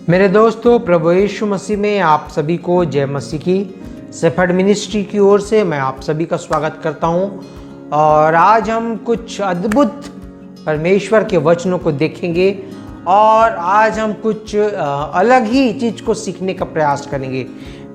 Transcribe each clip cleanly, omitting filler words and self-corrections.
मेरे दोस्तों, प्रभु यीशु मसीह में आप सभी को जय मसीह की। शेफर्ड मिनिस्ट्री की ओर से मैं आप सभी का स्वागत करता हूं और आज हम कुछ अद्भुत परमेश्वर के वचनों को देखेंगे और आज हम कुछ अलग ही चीज़ को सीखने का प्रयास करेंगे।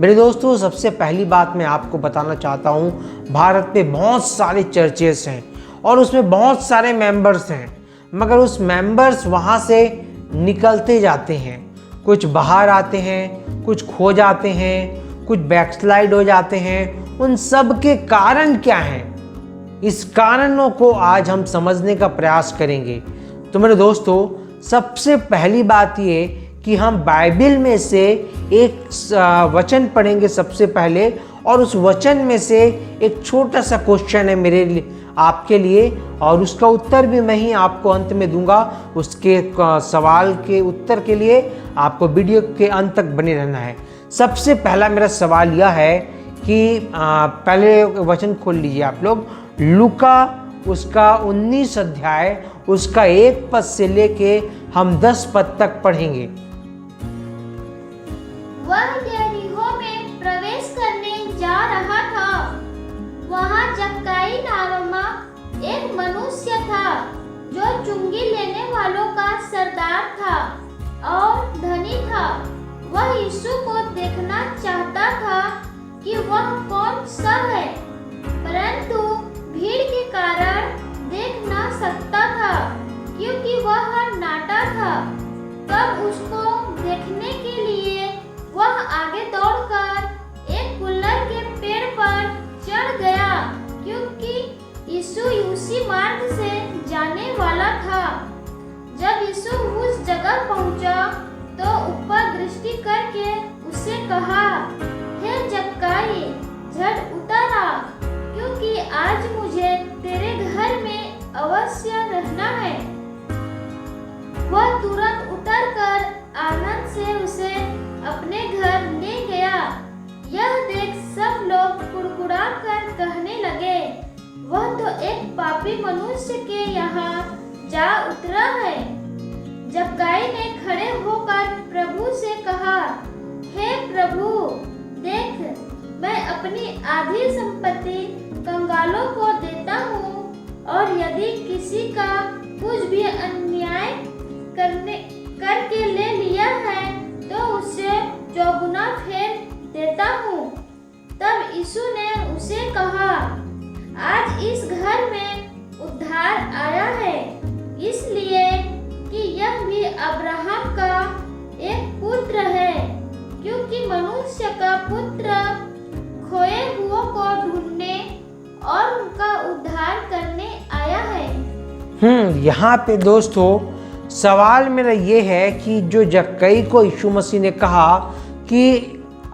मेरे दोस्तों, सबसे पहली बात मैं आपको बताना चाहता हूं, भारत में बहुत सारे चर्चेस हैं और उसमें बहुत सारे मेंबर्स हैं, मगर उस मेंबर्स वहाँ से निकलते जाते हैं। कुछ बाहर आते हैं, कुछ खो जाते हैं, कुछ बैकस्लाइड हो जाते हैं। उन सब के कारण क्या हैं? इस कारणों को आज हम समझने का प्रयास करेंगे। तो मेरे दोस्तों, सबसे पहली बात ये कि हम बाइबल में से एक वचन पढ़ेंगे सबसे पहले, और उस वचन में से एक छोटा सा क्वेश्चन है मेरे लिए, आपके लिए, और उसका उत्तर भी मैं ही आपको अंत में दूंगा। उसके सवाल के उत्तर के लिए आपको वीडियो के अंत तक बने रहना है। सबसे पहला मेरा सवाल यह है कि पहले वचन खोल लीजिए आप लोग, लूका उसका 19 अध्याय उसका 1 पद से लेके हम 10 पद तक पढ़ेंगे। वह यरीहो में प्रवेश करने जा रहा था। वहाँ जक्कई नामक एक मनुष्य था जो चुंगी लेने वालों का सरदार था और धनी था। वह यीशु को देखना चाहता था कि वह कौन सा है, परंतु भीड़ के कारण देख न सकता था क्योंकि वह नाटा था। तब उसको देखने के लिए वह आगे दौड़कर एक गुलर के पेड़ पर चढ़ गया, क्योंकि यीशु उसी मार्ग से जाने वाला था। जब यीशु उस जगह पहुंचा तो ऊपर दृष्टि करके उससे कहा, हे जक्कई, झट उतर आ, क्योंकि आज मुझे तेरे घर में अवश्य रहना है। वह तुरंत उतरकर आनंद से उसे अपने घर ले गया। यह देख सब लोग कुड़कुड़ा कर कहने लगे, वह तो एक पापी मनुष्य के यहाँ जा उतरा है। जक्कई ने खड़े होकर प्रभु से कहा, हे प्रभु, देख, मैं अपनी आधी संपत्ति कंगालों को देता हूँ, और यदि किसी का कुछ भी अन्याय करके ले लिया है तो उसे चौगुना फेर देता हूँ। तब यीशु ने उसे कहा, आज इस घर में उद्धार आया है, इसलिए कि यह भी अब्राहम का एक पुत्र है, क्योंकि मनुष्य का पुत्र खोए हुओं को ढूंढने और उनका उद्धार करने आया है। यहाँ पे दोस्तों सवाल मेरा ये है कि जो जक्कई को यीशु मसीह ने कहा कि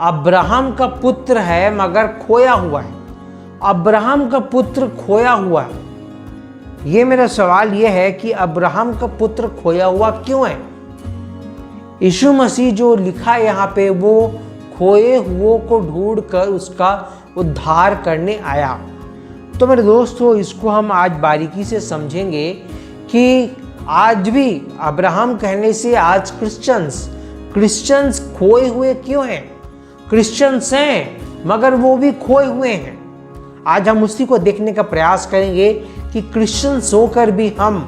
अब्राहम का पुत्र है मगर खोया हुआ है, अब्राहम का पुत्र खोया हुआ है, ये मेरा सवाल ये है कि अब्राहम का पुत्र खोया हुआ क्यों है? यीशु मसीह जो लिखा है यहाँ पे, वो खोए हुओं को ढूंढ कर उसका उद्धार करने आया। तो मेरे दोस्तों, इसको हम आज बारीकी से समझेंगे कि आज भी अब्राहम कहने से आज क्रिश्चियंस खोए हुए क्यों हैं? क्रिश्चियंस हैं मगर वो भी खोए हुए हैं। आज हम उसी को देखने का प्रयास करेंगे कि क्रिश्चियंस होकर भी हम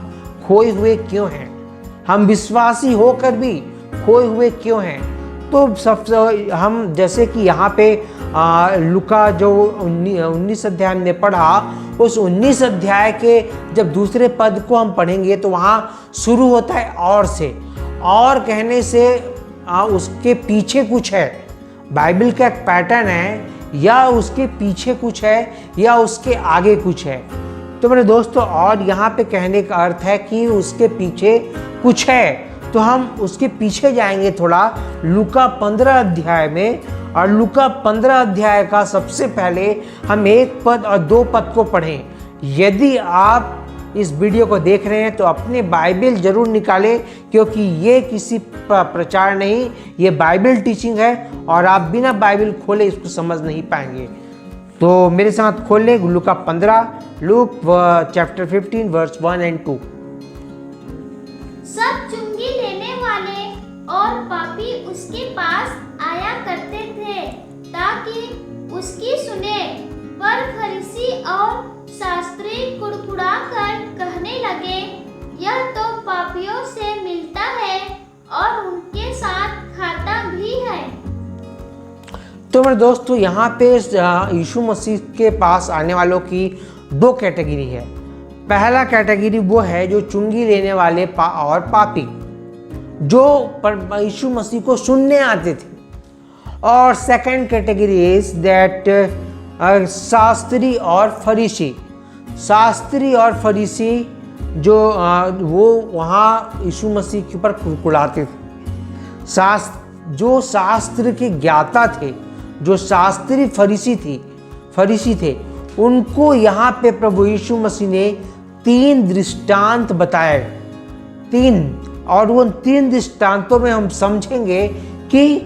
खोए हुए क्यों हैं, हम विश्वासी होकर भी खोए हुए क्यों हैं। तो सबसे हम जैसे कि यहाँ पे लूका जो 19 अध्याय में पढ़ा, उस 19 अध्याय के जब दूसरे पद को हम पढ़ेंगे तो वहाँ शुरू होता है और से, और कहने से उसके पीछे कुछ है। बाइबल का एक पैटर्न है, या उसके पीछे कुछ है या उसके आगे कुछ है। तो मेरे दोस्तों, और यहाँ पे कहने का अर्थ है कि उसके पीछे कुछ है, तो हम उसके पीछे जाएंगे थोड़ा लूका 15 अध्याय में, और लूका 15 अध्याय का सबसे पहले हम 1 पद और 2 पद को पढ़ें। यदि आप इस वीडियो को देख रहे हैं तो अपने बाइबल जरूर निकालें, क्योंकि ये किसी प्रचार नहीं, ये बाइबल टीचिंग है और आप बिना बाइबल खोले इसको समझ नहीं पाएंगे। तो मेरे साथ खोल लें लूका 15, लूक चैप्टर 15 वर्स 1 and 2। सब चुंगी लेने वाले और पापी उसके पास आया करते थे ताकि उसकी सुने। पर फरीसी और शास्त्री कुड़कुड़ा कर कहने लगे, यह तो पापियों से मिलता है और उनके साथ खाता भी है। तो मेरे दोस्तों, यहाँ पे यीशु मसीह के पास आने वालों की दो कैटेगरी है। पहला कैटेगरी वो है जो चुंगी लेने वाले और पापी, जो यीशु मसीह को सुनने आते थे। और second category is that Shastri और फरीसी। शास्त्री और फरीसी जो वो वहाँ यीशु मसीह के ऊपर कुड़कुड़ाते थे। जो शास्त्र के ज्ञाता थे, जो शास्त्री फरीसी थे, उनको यहाँ पे प्रभु यीशु मसीह ने 3 दृष्टांत बताए। 3, और उन 3 दृष्टांतों में हम समझेंगे कि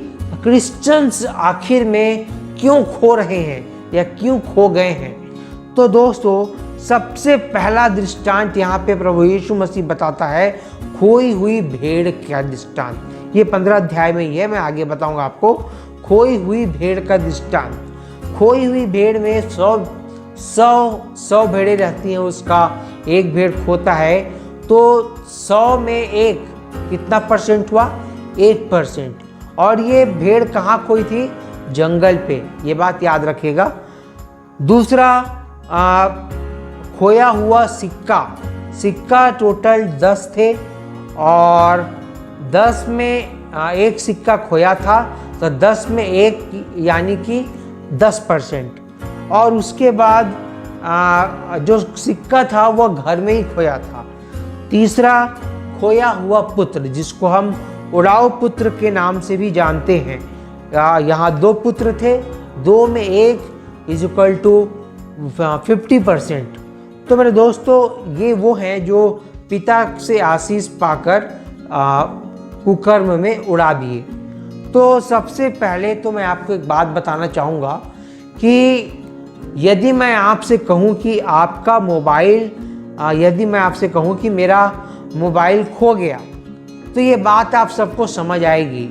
क्रिश्चियंस आखिर में क्यों खो रहे हैं या क्यों खो गए हैं। तो दोस्तों, सबसे पहला दृष्टांत यहाँ पे प्रभु यीशु मसीह बताता है खोई हुई भेड़ का दृष्टांत। ये 15 अध्याय में ही है, मैं आगे बताऊंगा आपको। खोई हुई भेड़ का दृष्टांत। खोई हुई भेड़ में 100 भेड़ें रहती हैं, उसका एक भेड़ खोता है तो 100 में एक कितना परसेंट हुआ? 1%। और ये भेड़ कहाँ खोई थी? जंगल पे, ये बात याद रखिएगा। दूसरा खोया हुआ सिक्का टोटल 10 थे और 10 में एक सिक्का खोया था, तो 10 में एक यानी कि 10%। और उसके बाद जो सिक्का था वो घर में ही खोया था। तीसरा खोया हुआ पुत्र, जिसको हम उड़ाऊ पुत्र के नाम से भी जानते हैं। यहाँ 2 पुत्र थे, 2 में 1 इक्वल टू 50%। तो मेरे दोस्तों, ये वो हैं जो पिता से आशीष पाकर कुकर्म में उड़ा दिए। तो सबसे पहले तो मैं आपको एक बात बताना चाहूँगा कि यदि मैं आपसे कहूँ कि आपका मोबाइल, यदि मैं आपसे कहूँ कि मेरा मोबाइल खो गया, तो ये बात आप सबको समझ आएगी,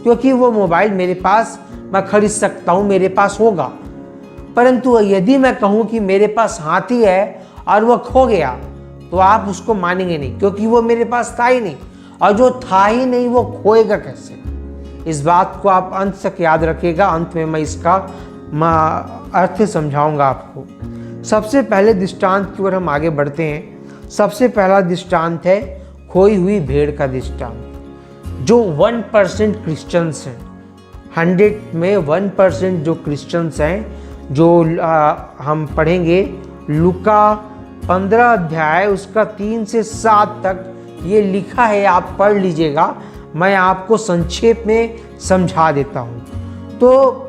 क्योंकि वो मोबाइल मेरे पास, मैं खरीद सकता हूँ, मेरे पास होगा। परंतु यदि मैं कहूँ कि मेरे पास हाथी है और वो खो गया, तो आप उसको मानेंगे नहीं, क्योंकि वो मेरे पास था ही नहीं, और जो था ही नहीं वो खोएगा कैसे? इस बात को आप अंत तक याद रखिएगा। अंत में मैं इसका अर्थ समझाऊंगा आपको। सबसे पहले दृष्टांत की ओर हम आगे बढ़ते हैं। सबसे पहला दृष्टांत है खोई हुई भेड़ का दृष्टांत। जो 1% क्रिश्चियंस हैं, 100 में 1% जो क्रिश्चियंस हैं, जो हम पढ़ेंगे लूका 15 अध्याय उसका 3 से 7 तक ये लिखा है, आप पढ़ लीजिएगा। मैं आपको संक्षेप में समझा देता हूँ। तो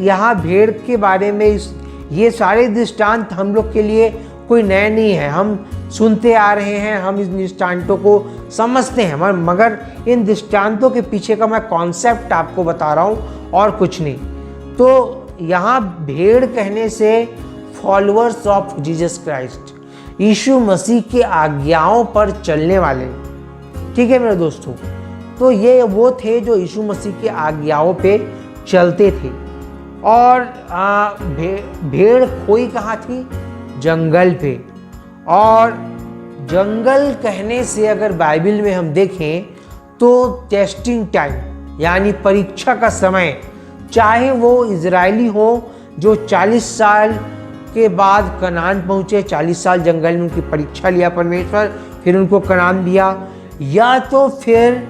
यहाँ भेड़ के बारे में ये सारे दृष्टांत हम लोग के लिए कोई नए नहीं है, हम सुनते आ रहे हैं, हम इन दृष्टांतों को समझते हैं, मगर इन दृष्टांतों के पीछे का मैं कॉन्सेप्ट आपको बता रहा हूँ और कुछ नहीं। तो यहाँ भेड़ कहने से फॉलोअर्स ऑफ जीसस क्राइस्ट, यीशु मसीह के आज्ञाओं पर चलने वाले, ठीक है मेरे दोस्तों। तो ये वो थे जो यीशु मसीह के आज्ञाओं पे चलते थे। और भेड़ खोई कहाँ थी? जंगल पे। और जंगल कहने से अगर बाइबल में हम देखें तो टेस्टिंग टाइम यानी परीक्षा का समय, चाहे वो इजरायली हो जो 40 साल के बाद कनान पहुँचे, 40 साल जंगल में उनकी परीक्षा लिया परमेश्वर, फिर उनको कनान दिया, या तो फिर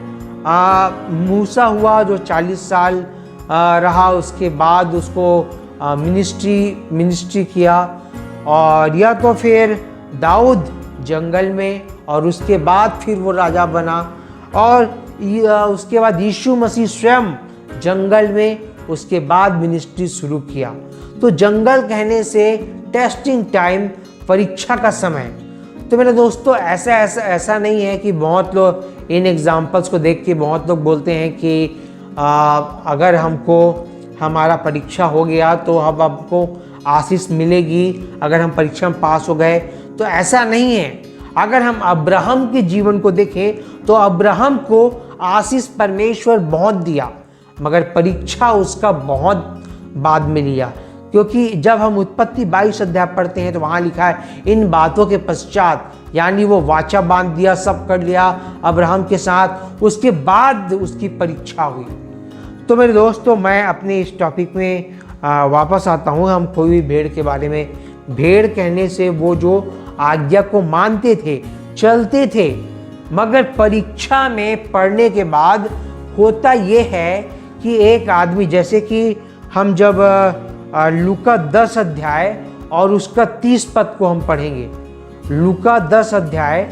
मूसा हुआ जो 40 साल रहा, उसके बाद उसको मिनिस्ट्री किया, और या तो फिर दाऊद जंगल में और उसके बाद फिर वो राजा बना, और उसके बाद यीशु मसीह स्वयं जंगल में, उसके बाद मिनिस्ट्री शुरू किया। तो जंगल कहने से टेस्टिंग टाइम, परीक्षा का समय। तो मेरे दोस्तों, ऐसा नहीं है कि बहुत लोग इन एग्जाम्पल्स को देख के बहुत लोग बोलते हैं कि अगर हमको हमारा परीक्षा हो गया तो अब आपको आशीष मिलेगी, अगर हम परीक्षा में पास हो गए। तो ऐसा नहीं है। अगर हम अब्राहम के जीवन को देखें तो अब्राहम को आशीष परमेश्वर बहुत दिया, मगर परीक्षा उसका बहुत बाद में लिया। क्योंकि जब हम उत्पत्ति 22 अध्याय पढ़ते हैं तो वहाँ लिखा है इन बातों के पश्चात, यानी वो वाचा बांध दिया, सब कर लिया अब्राहम के साथ, उसके बाद उसकी परीक्षा हुई। तो मेरे दोस्तों, मैं अपने इस टॉपिक में वापस आता हूँ। हम खोई हुई भेड़ के बारे में। भेड़ कहने से वो जो आज्ञा को मानते थे, चलते थे, मगर परीक्षा में पढ़ने के बाद होता ये है कि एक आदमी, जैसे कि हम जब लूका 10 अध्याय और उसका 30 पद को हम पढ़ेंगे, लूका 10 अध्याय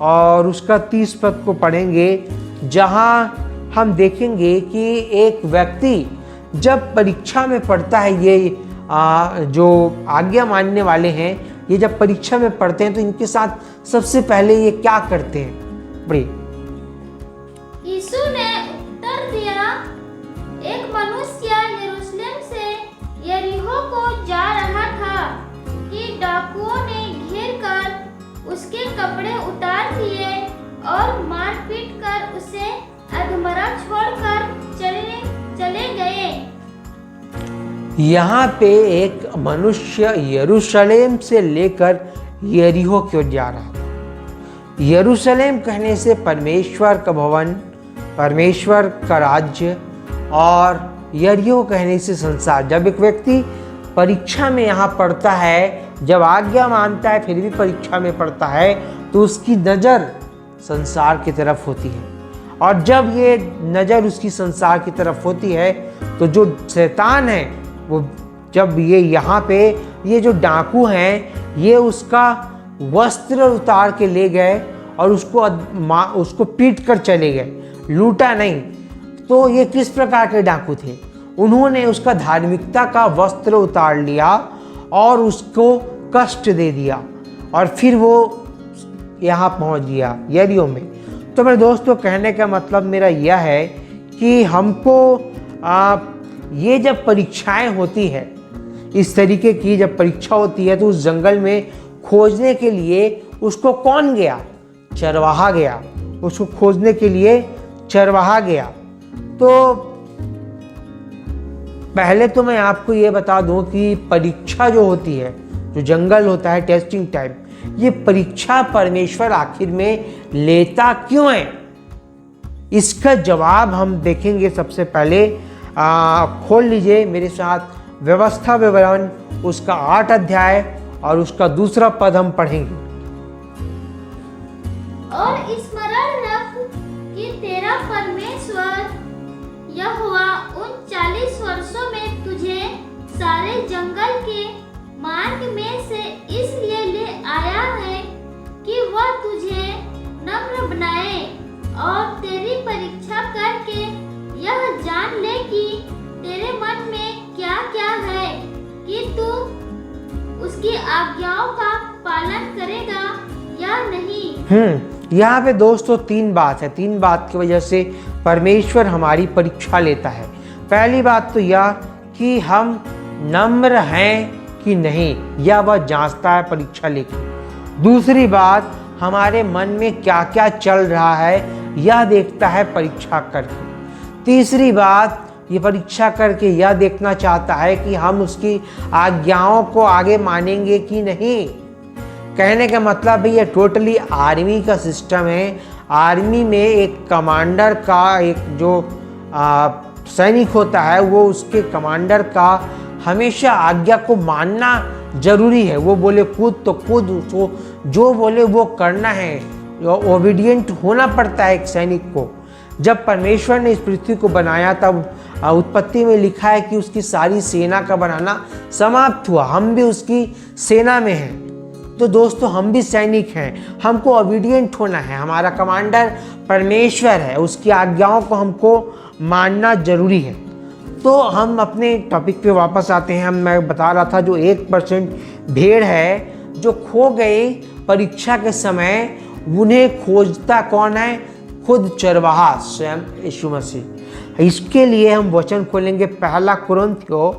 और उसका 30 पद को पढ़ेंगे, जहाँ हम देखेंगे कि एक व्यक्ति जब परीक्षा में पढ़ता है, ये जो आज्ञा मानने वाले हैं, ये जब परीक्षा में पढ़ते हैं तो इनके साथ सबसे पहले ये क्या करते हैं? बड़ी यीशु ने उत्तर दिया, एक मनुष्य यरूशलेम से यरीहो को जा रहा था कि डाकुओं ने घेर कर उसके कपड़े उतार दिए और मार पीट कर उसे अधमरा छोड़कर चले गए। यहाँ पे एक मनुष्य यरूशलेम से लेकर यरीहो क्यों जा रहा था? यरूशलेम कहने से परमेश्वर का भवन, परमेश्वर का राज्य, और यरीहो कहने से संसार। जब एक व्यक्ति परीक्षा में यहाँ पढ़ता है, जब आज्ञा मानता है फिर भी परीक्षा में पढ़ता है, तो उसकी नज़र संसार की तरफ होती है। और जब ये नज़र उसकी संसार की तरफ होती है तो जो शैतान है, वो जब ये यहाँ पे ये जो डाकू हैं, ये उसका वस्त्र उतार के ले गए और उसको पीट कर चले गए, लूटा नहीं। तो ये किस प्रकार के डाकू थे? उन्होंने उसका धार्मिकता का वस्त्र उतार लिया और उसको कष्ट दे दिया, और फिर वो यहाँ पहुँच गया यरीहो में। तो मेरे दोस्तों, कहने का मतलब मेरा यह है कि हमको ये जब परीक्षाएं होती है, इस तरीके की जब परीक्षा होती है, तो उस जंगल में खोजने के लिए उसको कौन गया? चरवाहा गया। उसको खोजने के लिए चरवाहा गया। तो पहले तो मैं आपको ये बता दूं कि परीक्षा जो होती है, जो जंगल होता है, टेस्टिंग टाइम, ये परीक्षा परमेश्वर आखिर में लेता क्यों है? इसका जवाब हम देखेंगे। सबसे पहले खोल लीजिए मेरे साथ व्यवस्था विवरण, उसका 8 अध्याय और उसका 2 पद हम पढ़ेंगे। और स्मरण रख कि तेरा परमेश्वर यहोवा उन 40 वर्षों में तुझे सारे जंगल के मार्ग में से इसलिए ले आया है कि वह तुझे नम्र बनाए और तेरी परीक्षा करके यह जान ले कि तेरे मन में क्या क्या है, कि तू उसकी आज्ञाओं का पालन करेगा या नहीं। यहाँ पे दोस्तों 3 बात है। 3 बात की वजह से परमेश्वर हमारी परीक्षा लेता है। पहली बात तो यह कि हम नम्र हैं कि नहीं, या वह जांचता है परीक्षा लेके। दूसरी बात, हमारे मन में क्या क्या चल रहा है यह देखता है परीक्षा करके। तीसरी बात, ये परीक्षा करके यह देखना चाहता है कि हम उसकी आज्ञाओं को आगे मानेंगे कि नहीं। कहने का मतलब है ये टोटली आर्मी का सिस्टम है। आर्मी में एक कमांडर का, एक जो सैनिक होता है, वो उसके कमांडर का हमेशा आज्ञा को मानना जरूरी है। वो बोले कूद तो कूद, उसको जो बोले वो करना है। ओबीडियंट होना पड़ता है एक सैनिक को। जब परमेश्वर ने इस पृथ्वी को बनाया तब उत्पत्ति में लिखा है कि उसकी सारी सेना का बनाना समाप्त हुआ। हम भी उसकी सेना में हैं। तो दोस्तों, हम भी सैनिक हैं। हमको ओबीडियंट होना है। हमारा कमांडर परमेश्वर है, उसकी आज्ञाओं को हमको मानना जरूरी है। तो हम अपने टॉपिक पे वापस आते हैं। मैं बता रहा था जो 1% भेड़ है जो खो गई परीक्षा के समय, उन्हें खोजता कौन है? खुद चरवाहा, स्वयं यीशु मसीह। इसके लिए हम वचन खोलेंगे 1 कुरिन्थियों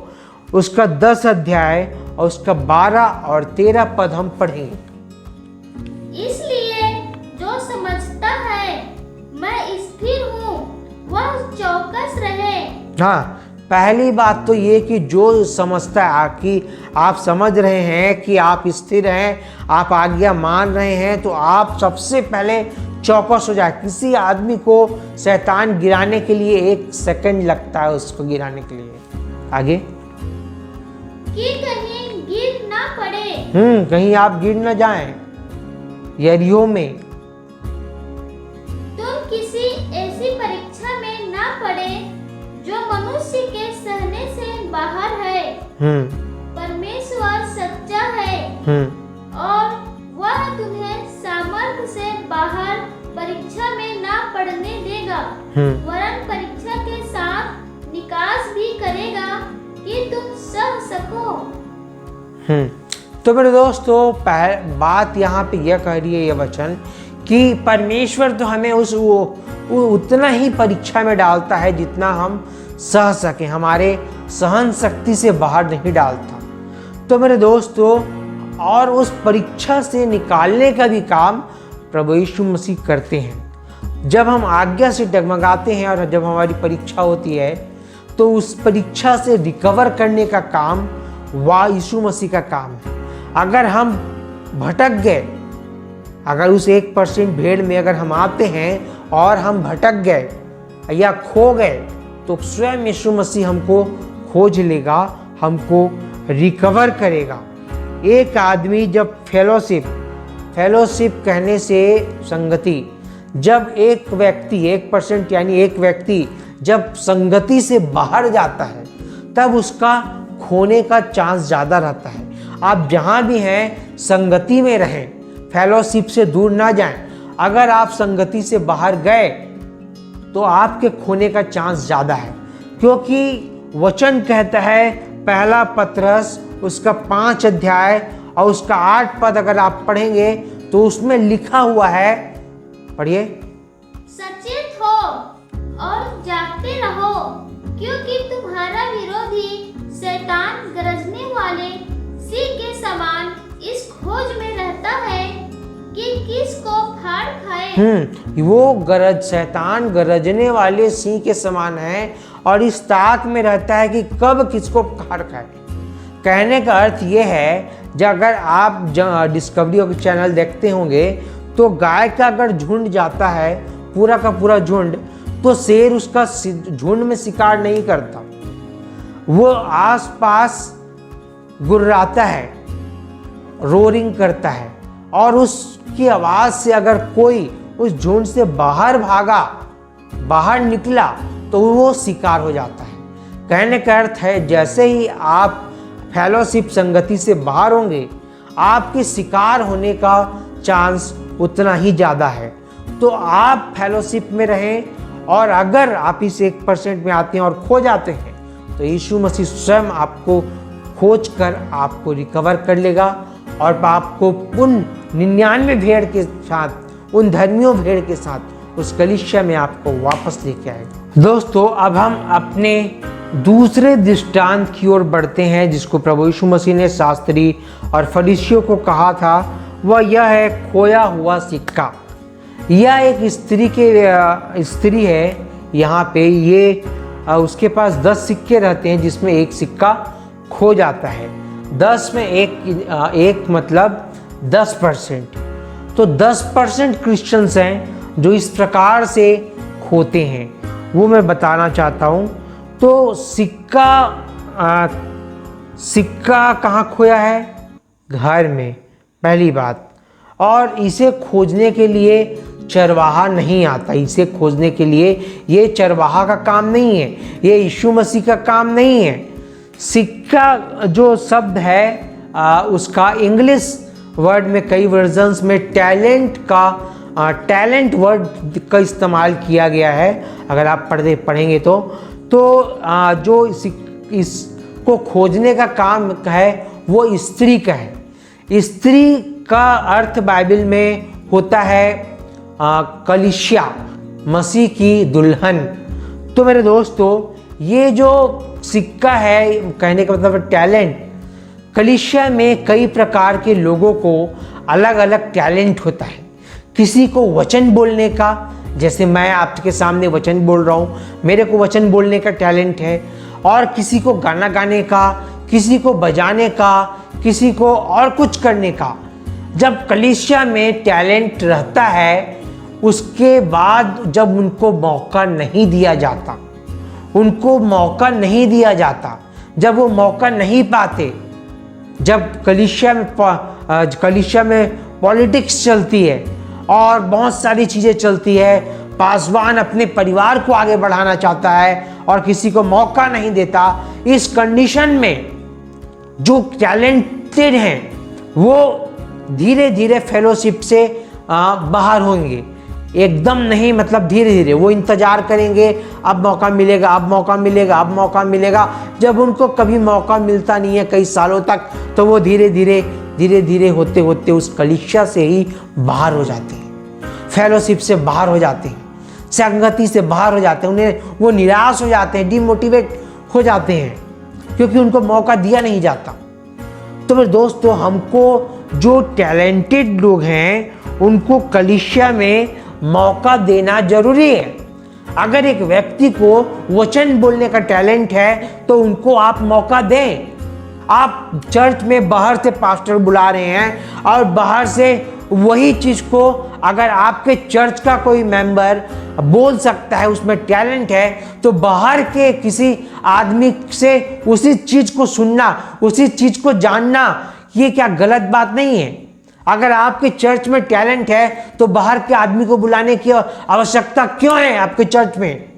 उसका 10 अध्याय और उसका 12 और 13 पद हम पढ़ेंगे। इसलिए जो समझता है मैं स्थिर हूँ, हाँ, पहली बात तो ये कि जो समझता है कि आप समझ रहे हैं कि आप स्थिर हैं, आप आज्ञा मान रहे हैं, तो आप सबसे पहले चौकस हो जाए। किसी आदमी को शैतान गिराने के लिए 1 सेकंड लगता है उसको गिराने के लिए। आगे कि कहीं गिर ना पड़े। कहीं आप गिर ना जाएं। यरीहो में तुम किसी ऐसी परीक्षा में ना पड़े जो मनुष्य के सहने से बाहर है। परमेश्वर सच्चा है और वह तुम्हें सामर्थ्य से बाहर परीक्षा में ना पड़ने देगा, वरन परीक्षा के साथ निकास भी करेगा कि तुम सह सको। तो मेरे दोस्तों, बात यहाँ पे यह कह रही है, ये वचन, कि परमेश्वर तो हमें उतना ही परीक्षा में डालता है जितना हम सह सके, हमारे सहन शक्ति से बाहर नहीं डालता। तो मेरे दोस्तों, और उस परीक्षा से निकालने का भी काम प्रभु यीशु मसीह करते हैं। जब हम आज्ञा से डगमगाते हैं और जब हमारी परीक्षा होती है, तो उस परीक्षा से रिकवर करने का काम वह यीशु मसीह का काम है। अगर हम भटक गए, अगर उस 1% भेड़ में अगर हम आते हैं और हम भटक गए या खो गए, तो स्वयं यीशु मसीह हमको खोज लेगा, हमको रिकवर करेगा। एक आदमी जब फेलोशिप कहने से संगति, जब एक व्यक्ति 1% यानी एक व्यक्ति जब संगति से बाहर जाता है, तब उसका खोने का चांस ज़्यादा रहता है। आप जहाँ भी हैं संगति में रहें, फेलोशिप से दूर ना जाएं। अगर आप संगति से बाहर गए तो आपके खोने का चांस ज़्यादा है, क्योंकि वचन कहता है, पहला पतरस उसका 5 अध्याय और उसका 8 पद अगर आप पढ़ेंगे तो उसमें लिखा हुआ है, पढ़िए, सचेत हो और जागते रहो, क्योंकि तुम्हारा विरोधी शैतान गरजने वाले सिंह के समान इस खोज में रहता है कि किसको फाड़ खाए। वो शैतान गरजने वाले सिंह के समान है और इस ताक में रहता है कि कब किसको फाड़ खाए। कहने का अर्थ ये है, जब अगर आप डिस्कवरी चैनल देखते होंगे तो गाय का अगर झुंड जाता है, पूरा का पूरा झुंड, तो शेर उसका झुंड में शिकार नहीं करता, वो आसपास गुर्राता है, रोरिंग करता है, और उसकी आवाज़ से अगर कोई उस झुंड से बाहर भागा, बाहर निकला, तो वो शिकार हो जाता है। कहने का अर्थ है, जैसे ही आप फेलोशिप संगति से बाहर होंगे, आपके शिकार होने का चांस उतना ही ज़्यादा है। तो आप फेलोशिप में रहें, और अगर आप इस 1% में आते हैं और खो जाते हैं, तो यीशु मसीह स्वयं आपको खोज कर आपको रिकवर कर लेगा और आपको उन 99 भेड़ के साथ, उन धर्मियों भेड़ के साथ उस कलीसिया में आपको वापस लेके आएगा। दोस्तों, अब हम अपने दूसरे दृष्टांत की ओर बढ़ते हैं, जिसको प्रभु यीशु मसीह ने शास्त्री और फरीसियों को कहा था। वह यह है खोया हुआ सिक्का। यह एक स्त्री है, यहाँ पे ये उसके पास 10 सिक्के रहते हैं, जिसमें एक सिक्का खो जाता है। 10 में एक मतलब 10%। तो 10% क्रिश्चियंस हैं जो इस प्रकार से खोते हैं, वो मैं बताना चाहता हूँ। तो सिक्का कहाँ खोया है? घर में, पहली बात। और इसे खोजने के लिए चरवाहा नहीं आता। इसे खोजने के लिए ये चरवाहा का काम नहीं है, ये यीशु मसीह का काम नहीं है। सिक्का जो शब्द है उसका इंग्लिश वर्ड में कई वर्जन्स में टैलेंट वर्ड का इस्तेमाल किया गया है। अगर आप पढ़ेंगे तो जो इसको खोजने का काम है वो स्त्री का है। स्त्री का अर्थ बाइबल में होता है कलीसिया, मसीह की दुल्हन। तो मेरे दोस्तों, ये जो सिक्का है, कहने का मतलब टैलेंट, कलीसिया में कई प्रकार के लोगों को अलग अलग टैलेंट होता है। किसी को वचन बोलने का, जैसे मैं आपके सामने वचन बोल रहा हूँ, मेरे को वचन बोलने का टैलेंट है, और किसी को गाना गाने का, किसी को बजाने का, किसी को और कुछ करने का। जब कलीसिया में टैलेंट रहता है, उसके बाद जब उनको मौका नहीं दिया जाता, उनको मौका नहीं दिया जाता, जब वो मौका नहीं पाते, जब कलीसिया में पॉलिटिक्स चलती है और बहुत सारी चीज़ें चलती है, पासवान अपने परिवार को आगे बढ़ाना चाहता है और किसी को मौका नहीं देता, इस कंडीशन में जो टैलेंटेड हैं वो धीरे धीरे फेलोशिप से बाहर होंगे। एकदम नहीं, मतलब धीरे धीरे वो इंतजार करेंगे, अब मौका मिलेगा, अब मौका मिलेगा, अब मौका मिलेगा। जब उनको कभी मौका मिलता नहीं है कई सालों तक, तो वो धीरे धीरे होते होते उस कलीसिया से ही बाहर हो जाते हैं, फेलोशिप से बाहर हो जाते हैं, संगति से बाहर हो जाते हैं, उन्हें वो निराश हो जाते हैं, डिमोटिवेट हो जाते हैं, क्योंकि उनको मौका दिया नहीं जाता। तो मेरे दोस्तों, हमको जो टैलेंटेड लोग हैं उनको कलीसिया में मौका देना जरूरी है। अगर एक व्यक्ति को वचन बोलने का टैलेंट है तो उनको आप मौका दें। आप चर्च में बाहर से पास्टर बुला रहे हैं और बाहर से वही चीज को अगर आपके चर्च का कोई मेंबर बोल सकता है, उसमें टैलेंट है, तो बाहर के किसी आदमी से उसी चीज को सुनना, उसी चीज को जानना, ये क्या गलत बात नहीं है? अगर आपके चर्च में टैलेंट है तो बाहर के आदमी को बुलाने की आवश्यकता क्यों है आपके चर्च में?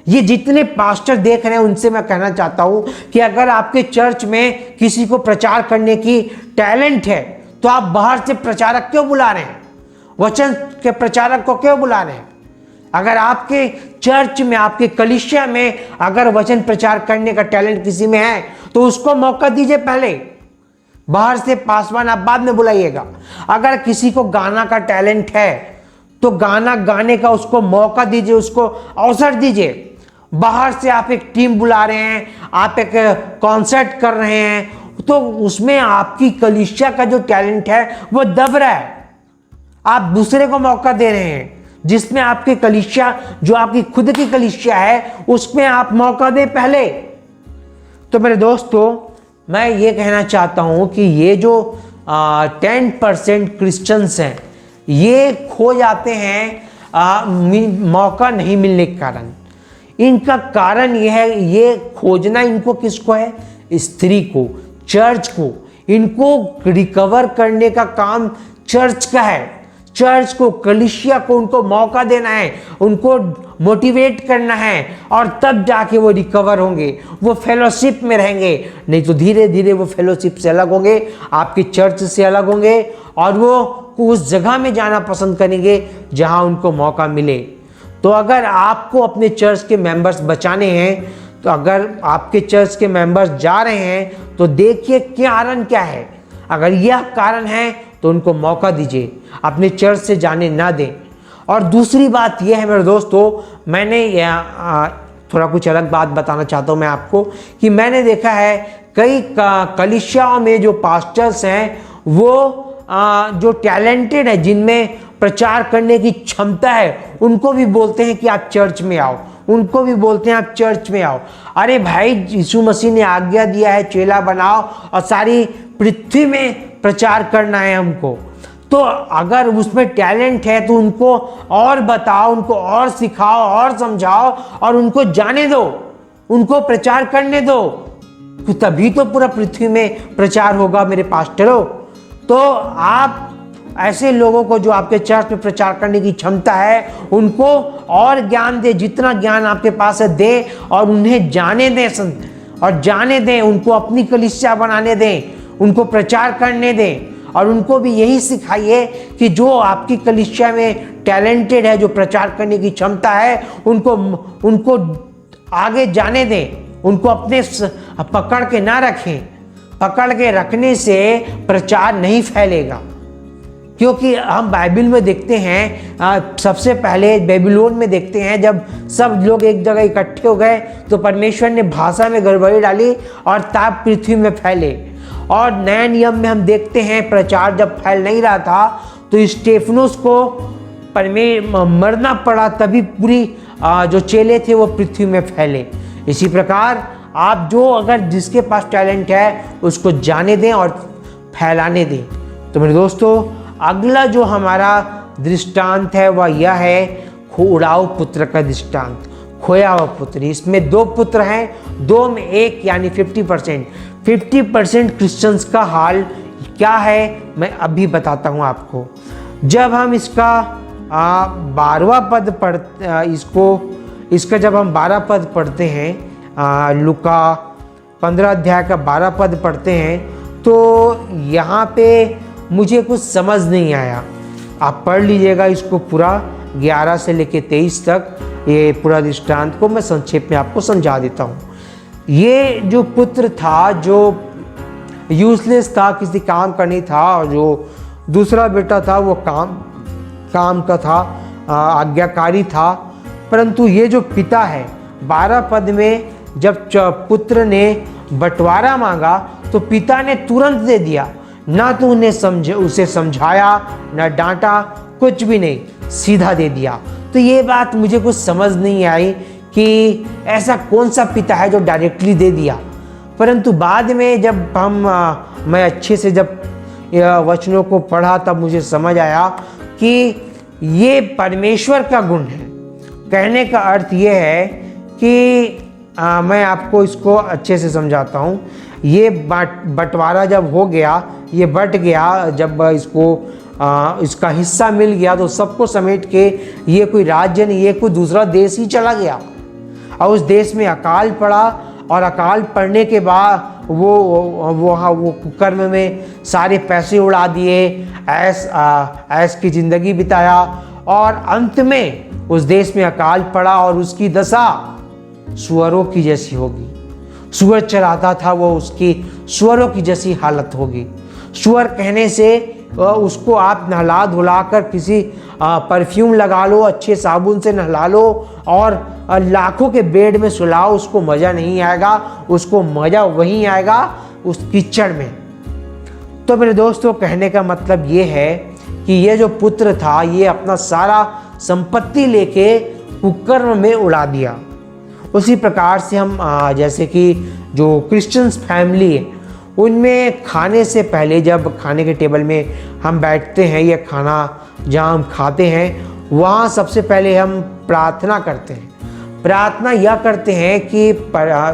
ये जितने पास्टर देख रहे हैं उनसे मैं कहना चाहता हूं कि अगर आपके चर्च में किसी को प्रचार करने की टैलेंट है तो आप बाहर से प्रचारक क्यों बुला रहे हैं? वचन के प्रचारक को क्यों बुला रहे हैं? अगर आपके चर्च में, आपके कलीसिया में अगर वचन प्रचार करने का टैलेंट किसी में है तो उसको मौका दीजिए पहले। बाहर से पासवान आप बाद में बुलाइएगा। अगर किसी को गाना का टैलेंट है तो गाना गाने का उसको मौका दीजिए, उसको अवसर दीजिए। बाहर से आप एक टीम बुला रहे हैं, आप एक कॉन्सर्ट कर रहे हैं, तो उसमें आपकी कलीसिया का जो टैलेंट है वो दब रहा है। आप दूसरे को मौका दे रहे हैं जिसमें आपकी कलीसिया, जो आपकी खुद की कलीसिया है, उसमें आप मौका दें पहले। तो मेरे दोस्तों, मैं ये कहना चाहता हूं कि ये जो 10% क्रिश्चियंस हैं, ये खो जाते हैं मौका नहीं मिलने के कारण। इनका कारण यह है, ये खोजना इनको किसको है? स्त्री को, चर्च को। इनको रिकवर करने का काम चर्च का है। चर्च को, कलीसिया को उनको मौका देना है, उनको मोटिवेट करना है, और तब जाके वो रिकवर होंगे, वो फेलोशिप में रहेंगे। नहीं तो धीरे धीरे वो फेलोशिप से अलग होंगे, आपकी चर्च से अलग होंगे, और वो उस जगह में जाना पसंद करेंगे जहां उनको मौका मिले। तो अगर आपको अपने चर्च के मेंबर्स बचाने हैं, तो अगर आपके चर्च के मेंबर्स जा रहे हैं तो देखिए कारण क्या है। अगर यह कारण है तो उनको मौका दीजिए, अपने चर्च से जाने ना दें। और दूसरी बात यह है मेरे दोस्तों, मैंने थोड़ा कुछ अलग बात बताना चाहता हूं मैं आपको, कि मैंने देखा है कई कलीसियाओं में जो पास्टर्स हैं वो जो टैलेंटेड है, जिनमें प्रचार करने की क्षमता है, उनको भी बोलते हैं कि आप चर्च में आओ, उनको भी बोलते हैं आप चर्च में आओ। अरे भाई, यीशु मसीह ने आज्ञा दिया है चेला बनाओ और सारी पृथ्वी में प्रचार करना है हमको। तो अगर उसमें टैलेंट है तो उनको और बताओ, उनको और सिखाओ और समझाओ और उनको जाने दो, उनको प्रचार करने दो, तो तभी तो पूरा पृथ्वी में प्रचार होगा मेरे पास्टरों। तो आप ऐसे लोगों को जो आपके चर्च में प्रचार करने की क्षमता है, उनको और ज्ञान दे, जितना ज्ञान आपके पास है दे, और उन्हें जाने दें, और जाने दें, उनको अपनी कलीसिया बनाने दें, उनको प्रचार करने दें। और उनको भी यही सिखाइए कि जो आपकी कलीसिया में टैलेंटेड है, जो प्रचार करने की क्षमता है, उनको आगे जाने दें, उनको अपने पकड़ के ना रखें। पकड़ के रखने से प्रचार नहीं फैलेगा। क्योंकि हम बाइबल में देखते हैं, सबसे पहले बेबीलोन में देखते हैं, जब सब लोग एक जगह इकट्ठे हो गए तो परमेश्वर ने भाषा में गड़बड़ी डाली और ताप पृथ्वी में फैले। और नए नियम में हम देखते हैं, प्रचार जब फैल नहीं रहा था तो स्टेफनुस को मरना पड़ा, तभी पूरी जो चेले थे वो पृथ्वी में फैले। इसी प्रकार आप जो अगर जिसके पास टैलेंट है उसको जाने दें और फैलाने दें। तो मेरे दोस्तों, अगला जो हमारा दृष्टांत है वह यह है उड़ाऊ पुत्र का दृष्टांत, खोया हुआ पुत्र। इसमें 2 पुत्र हैं, 2 में 1 यानी 50% क्रिश्चियंस का हाल क्या है मैं अभी बताता हूँ आपको। जब हम इसका 12वां पद इसका जब हम 12 पद पढ़ते हैं, लूका 15 अध्याय का 12 पद पढ़ते हैं, तो यहाँ पे मुझे कुछ समझ नहीं आया। आप पढ़ लीजिएगा इसको पूरा, 11 से लेके 23 तक ये पूरा दृष्टांत को मैं संक्षेप में आपको समझा देता हूँ। ये जो पुत्र था जो यूजलेस था, किसी काम का नहीं था, और जो दूसरा बेटा था वो काम का था, आज्ञाकारी था। परंतु ये जो पिता है, 12 पद में जब पुत्र ने बंटवारा मांगा तो पिता ने तुरंत दे दिया, ना तो उसे समझाया, ना डांटा, कुछ भी नहीं, सीधा दे दिया। तो ये बात मुझे कुछ समझ नहीं आई कि ऐसा कौन सा पिता है जो डायरेक्टली दे दिया। परंतु बाद में जब मैं अच्छे से जब वचनों को पढ़ा तब मुझे समझ आया कि ये परमेश्वर का गुण है। कहने का अर्थ ये है कि मैं आपको इसको अच्छे से समझाता हूँ। ये बंटवारा जब हो गया, ये बट गया, जब इसका हिस्सा मिल गया तो सबको समेट के ये कोई राज्य नहीं, ये कोई दूसरा देश ही चला गया। और उस देश में अकाल पड़ा, और अकाल पड़ने के बाद वो कुकर्म में सारे पैसे उड़ा दिए, ऐश की ज़िंदगी बिताया, और अंत में उस देश में अकाल पड़ा और उसकी दशा सुअरों की जैसी होगी। सुअर चराता था वो, उसकी सुअरों की जैसी हालत होगी। सुअर कहने से उसको आप नहला धुला कर किसी परफ्यूम लगा लो, अच्छे साबुन से नहला लो और लाखों के बेड में सुलाओ, उसको मज़ा नहीं आएगा। उसको मज़ा वहीं आएगा उस कीचड़ में। तो मेरे दोस्तों, कहने का मतलब ये है कि ये जो पुत्र था ये अपना सारा संपत्ति लेके कुकर्म में उड़ा दिया। उसी प्रकार से हम जैसे कि जो क्रिश्चियंस फैमिली है उनमें खाने से पहले, जब खाने के टेबल में हम बैठते हैं या खाना जहाँ हम खाते हैं वहाँ सबसे पहले हम प्रार्थना करते हैं। प्रार्थना यह करते हैं कि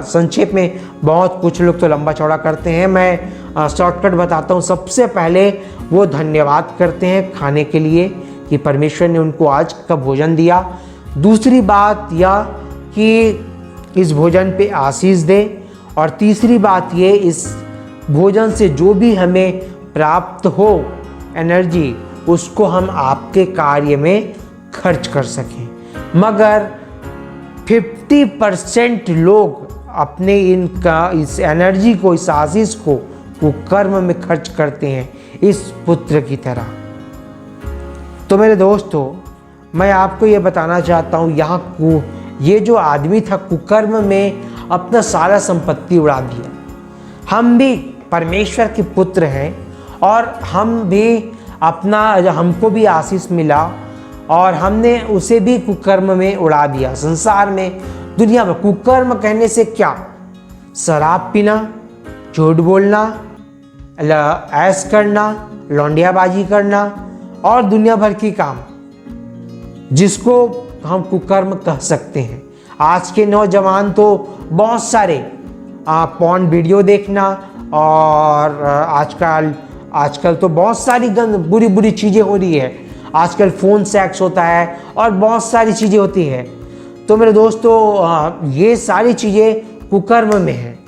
संक्षेप में, बहुत कुछ लोग तो लंबा चौड़ा करते हैं, मैं शॉर्टकट बताता हूँ। सबसे पहले वो धन्यवाद करते हैं खाने के लिए कि परमेश्वर ने उनको आज का भोजन दिया। दूसरी बात यह कि इस भोजन पे आशीष दे, और तीसरी बात ये, इस भोजन से जो भी हमें प्राप्त हो एनर्जी, उसको हम आपके कार्य में खर्च कर सकें। मगर 50% लोग अपने इस एनर्जी को, इस आशीष को कुकर्म में खर्च करते हैं, इस पुत्र की तरह। तो मेरे दोस्तों, मैं आपको ये बताना चाहता हूँ, ये जो आदमी था कुकर्म में अपना सारा संपत्ति उड़ा दिया। हम भी परमेश्वर के पुत्र हैं और हम भी हमको भी आशीष मिला और हमने उसे भी कुकर्म में उड़ा दिया। संसार में, दुनिया में कुकर्म कहने से क्या? शराब पीना, झूठ बोलना, ऐश करना, लौंडियाबाजी करना और दुनिया भर की काम, जिसको हम कुकर्म कह सकते हैं। आज के नौजवान तो बहुत सारे पॉर्न वीडियो देखना, और आजकल तो बहुत सारी बुरी बुरी चीज़ें हो रही है। आजकल फ़ोन सेक्स होता है और बहुत सारी चीज़ें होती है। तो मेरे दोस्तों, ये सारी चीज़ें कुकर्म में हैं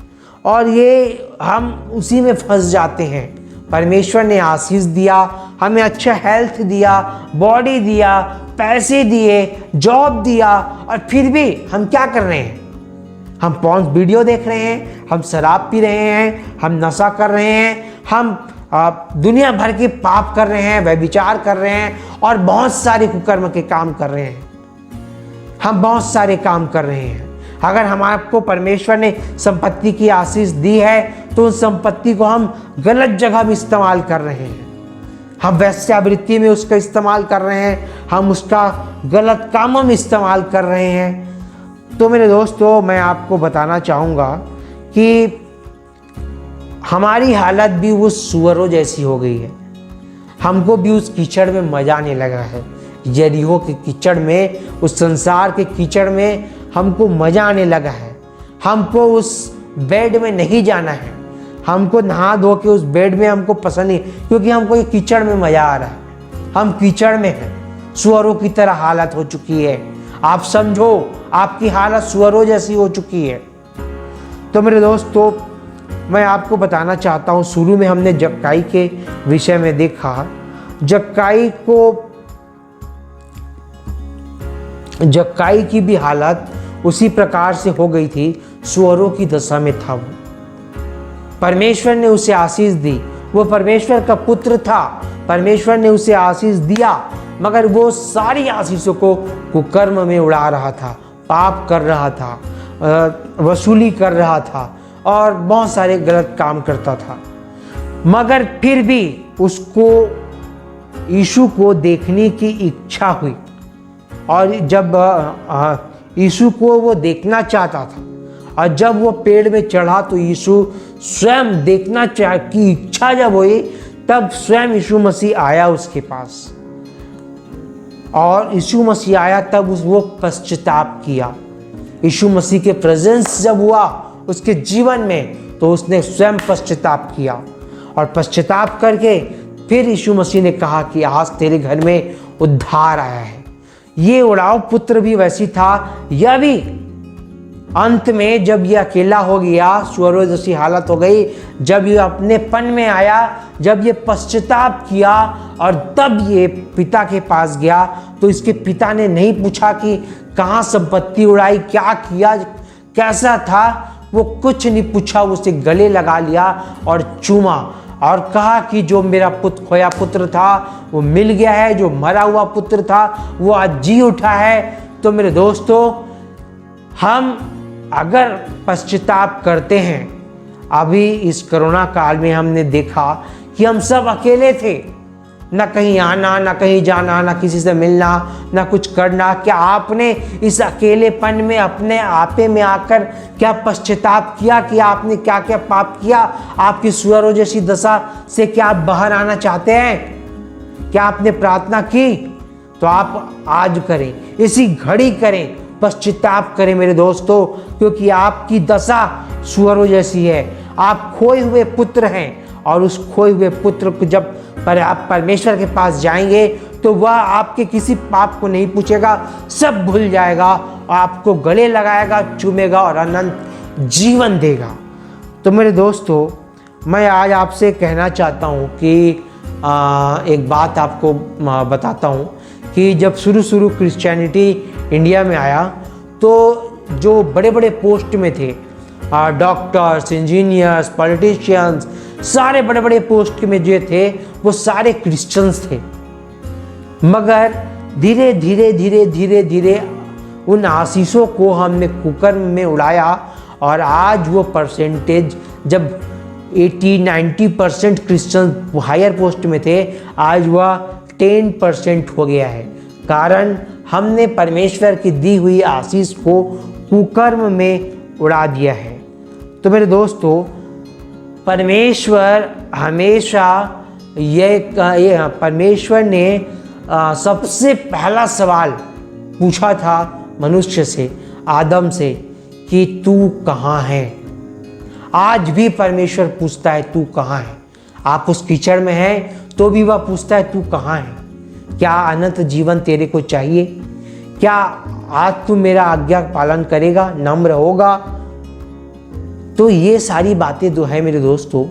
और ये हम उसी में फंस जाते हैं। परमेश्वर ने आशीष दिया, हमें अच्छा हेल्थ दिया, बॉडी दिया, पैसे दिए, जॉब दिया, और फिर भी हम क्या कर रहे हैं? हम पॉर्न वीडियो देख रहे हैं, हम शराब पी रहे हैं, हम नशा कर रहे हैं, हम दुनिया भर के पाप कर रहे हैं, व्यभिचार कर रहे हैं और बहुत सारे कुकर्म के काम कर रहे हैं। हम बहुत सारे काम कर रहे हैं। अगर हमारे परमेश्वर ने संपत्ति की आशीष दी है तो उस संपत्ति को हम गलत जगह में इस्तेमाल कर रहे हैं। हम वैश्यावृत्ति में उसका इस्तेमाल कर रहे हैं, हम उसका गलत कामों में इस्तेमाल कर रहे हैं। तो मेरे दोस्तों, मैं आपको बताना चाहूँगा कि हमारी हालत भी उस सुअरों जैसी हो गई है। हमको भी उस कीचड़ में मज़ा आने लगा है। यरीहो के कीचड़ में, उस संसार के कीचड़ में हमको मज़ा आने लगा है। हमको उस बेड में नहीं जाना है, हमको नहा धो के उस बेड में हमको पसंद नहीं, क्योंकि हमको ये कीचड़ में मज़ा आ रहा है। हम कीचड़ में हैं, सुअरों की तरह हालत हो चुकी है। आप समझो, आपकी हालत सुअरों जैसी हो चुकी है। तो मेरे दोस्तों, मैं आपको बताना चाहता हूँ, शुरू में हमने जक्काई के विषय में देखा। जक्काई की भी हालत उसी प्रकार से हो गई थी, सुअरों की दशा में था वो। परमेश्वर ने उसे आशीष दी, वो परमेश्वर का पुत्र था, परमेश्वर ने उसे आशीष दिया, मगर वो सारी आशीषों को कुकर्म में उड़ा रहा था, पाप कर रहा था, वसूली कर रहा था और बहुत सारे गलत काम करता था। मगर फिर भी उसको यीशु को देखने की इच्छा हुई, और जब यीशु को वो देखना चाहता था, और जब वो पेड़ में चढ़ा तो यीशु स्वयं देखना की इच्छा जब हुई, तब स्वयं यीशु मसीह आया उसके पास। और यीशु मसीह आया तब वो पश्चाताप किया। यीशु मसीह के प्रेजेंस जब हुआ उसके जीवन में, तो उसने स्वयं पश्चाताप किया, और पश्चाताप करके फिर यीशु मसीह ने कहा कि आज तेरे घर में उद्धार आया है। ये उड़ाव पुत्र भी वैसी था, यह भी अंत में जब ये अकेला हो गया, सुअरों जैसी हालत हो गई, जब ये अपने पन में आया, जब ये पश्चाताप किया और तब ये पिता के पास गया, तो इसके पिता ने नहीं पूछा कि कहाँ संपत्ति उड़ाई, क्या किया, कैसा था, वो कुछ नहीं पूछा। उसे गले लगा लिया और चूमा और कहा कि जो मेरा खोया पुत्र था वो मिल गया है, जो मरा हुआ पुत्र था वो आज जी उठा है। तो मेरे दोस्तों, हम अगर पश्चाताप करते हैं, अभी इस कोरोना काल में हमने देखा कि हम सब अकेले थे, ना कहीं आना, ना कहीं जाना, ना किसी से मिलना, ना कुछ करना। क्या आपने इस अकेलेपन में अपने आपे में आकर क्या पश्चाताप किया कि आपने क्या क्या पाप किया? आपकी सुअरों जैसी दशा से क्या आप बाहर आना चाहते हैं? क्या आपने प्रार्थना की? तो आप आज करें, इसी घड़ी करें, पश्चाताप करें मेरे दोस्तों, क्योंकि आपकी दशा सुअरों जैसी है। आप खोए हुए पुत्र हैं, और उस खोए हुए पुत्र को जब आप परमेश्वर के पास जाएंगे तो वह आपके किसी पाप को नहीं पूछेगा, सब भूल जाएगा, आपको गले लगाएगा, चूमेगा और अनंत जीवन देगा। तो मेरे दोस्तों, मैं आज आपसे कहना चाहता हूँ कि एक बात आपको बताता हूँ कि जब शुरू क्रिश्चियनिटी इंडिया में आया, तो जो बड़े बड़े पोस्ट में थे, डॉक्टर्स, इंजीनियर्स, पॉलिटिशियंस, सारे बड़े बड़े पोस्ट में जो थे वो सारे क्रिश्चियंस थे। मगर धीरे धीरे उन आशीषों को हमने कुकर्म में उड़ाया, और आज वो परसेंटेज जब 80-90% क्रिश्चियन हायर पोस्ट में थे, आज वह 10% हो गया है। कारण हमने परमेश्वर की दी हुई आशीष को कुकर्म में उड़ा दिया है। तो मेरे दोस्तों, परमेश्वर हमेशा परमेश्वर ने सबसे पहला सवाल पूछा था मनुष्य से, आदम से, कि तू कहाँ है? आज भी परमेश्वर पूछता है तू कहाँ है? आप उस कीचड़ में हैं तो भी वह पूछता है तू कहाँ है? क्या अनंत जीवन तेरे को चाहिए? क्या आज तू मेरा आज्ञा पालन करेगा, नम्र होगा? तो ये सारी बातें जो है मेरे दोस्तों,